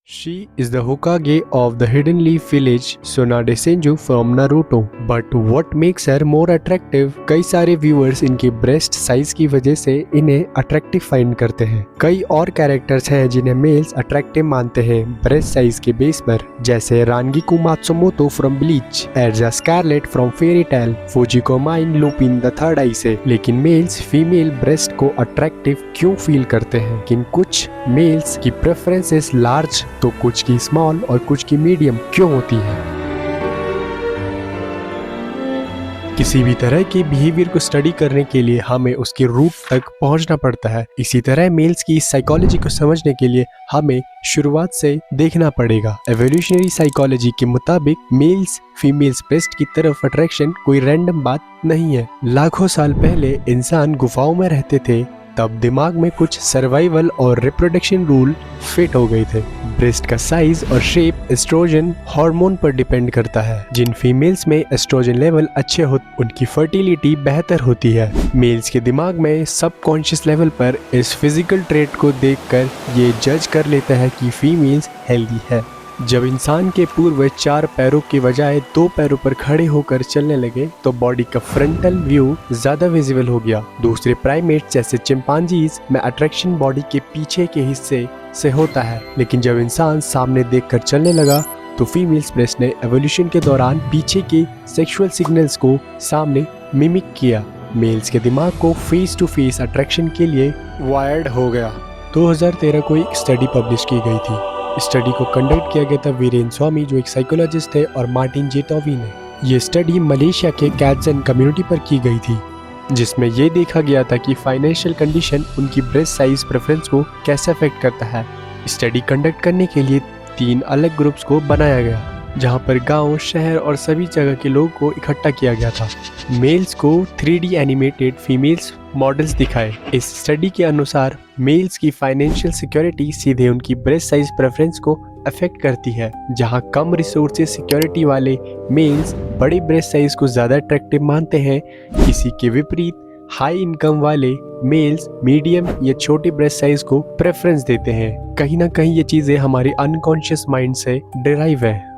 She is the Hokage of the Hidden Leaf Village, Tsunade Senju from Naruto. But what makes her more attractive? कई सारे viewers इनकी breast size की वजह से इन्हें attractive find करते हैं। कई और कैरेक्टर्स हैं जिन्हें मेल्स अट्रैक्टिव मानते हैं ब्रेस्ट साइज के बेस पर, जैसे Rangiku Matsumoto from Bleach, Erza Scarlet from Fairy Tail, Fujiko Mine Lupin the Third I say. लेकिन मेल्स फीमेल ब्रेस्ट को अट्रैक्टिव क्यों फील करते हैं? किन कुछ मेल्स की प्रेफरेंसेस लार्ज तो कुछ की स्मॉल और कुछ की मीडियम क्यों होती है? किसी भी तरह के बिहेवियर को स्टडी करने के लिए हमें उसके रूट तक पहुंचना पड़ता है। इसी तरह मेल्स की साइकोलॉजी को समझने के लिए हमें शुरुआत से देखना पड़ेगा। एवोल्यूशनरी साइकोलॉजी के मुताबिक मेल्स फीमेल्स ब्रेस्ट की तरफ अट्रैक्शन कोई रैंडम बात नहीं है। लाखों साल पहले इंसान गुफाओं में रहते थे, तब दिमाग में कुछ सर्वाइवल और रिप्रोडक्शन रूल फिट हो गए थे। ब्रेस्ट का साइज और शेप एस्ट्रोजन हार्मोन पर डिपेंड करता है। जिन फीमेल्स में एस्ट्रोजन लेवल अच्छे हो उनकी फर्टिलिटी बेहतर होती है। मेल्स के दिमाग में सबकॉन्शियस लेवल पर इस फिजिकल ट्रेट को देखकर ये जज कर लेता है कि फीमेल्स हेल्दी है। जब इंसान के पूर्वज 4 पैरों के बजाय 2 पैरों पर खड़े होकर चलने लगे तो बॉडी का फ्रंटल व्यू ज्यादा विजिबल हो गया। दूसरे प्राइमेट्स जैसे चिंपांजीज में अट्रैक्शन बॉडी के पीछे के हिस्से से होता है, लेकिन जब इंसान सामने देखकर चलने लगा तो फीमेल्स ब्रेस्ट ने एवोल्यूशन के दौरान पीछे के सेक्सुअल सिग्नल्स को सामने मिमिक किया। मेल्स के दिमाग को फेस टू फेस अट्रैक्शन के लिए वायर्ड हो गया। 2013 को एक स्टडी पब्लिश की गई थी। स्टडी को कंडक्ट किया गया था वीरेन स्वामी, जो एक साइकोलॉजिस्ट थे, और मार्टिन जेटोवी ने। ये स्टडी मलेशिया के कैट्सन कम्युनिटी पर की गई थी, जिसमें ये देखा गया था कि फाइनेंशियल कंडीशन उनकी ब्रेस्ट साइज प्रेफरेंस को कैसे अफेक्ट करता है। स्टडी कंडक्ट करने के लिए 3 अलग ग्रुप्स को बनाया गया, जहां पर गांव, शहर और सभी जगह के लोगों को इकट्ठा किया गया था। मेल्स को 3D एनिमेटेड फीमेल्स मॉडल्स दिखाए। इस स्टडी के अनुसार मेल्स की फाइनेंशियल सिक्योरिटी सीधे उनकी ब्रेस्ट साइज प्रेफरेंस को अफेक्ट करती है। जहां कम रिसोर्सेज सिक्योरिटी वाले मेल्स बड़े ब्रेस्ट साइज को ज्यादा अट्रैक्टिव मानते हैं, इसी के विपरीत हाई इनकम वाले मेल्स मीडियम या छोटे ब्रेस्ट साइज को प्रेफरेंस देते हैं। कहीं ना कहीं ये चीजें हमारे अनकॉन्शियस माइंड से डिराइव है।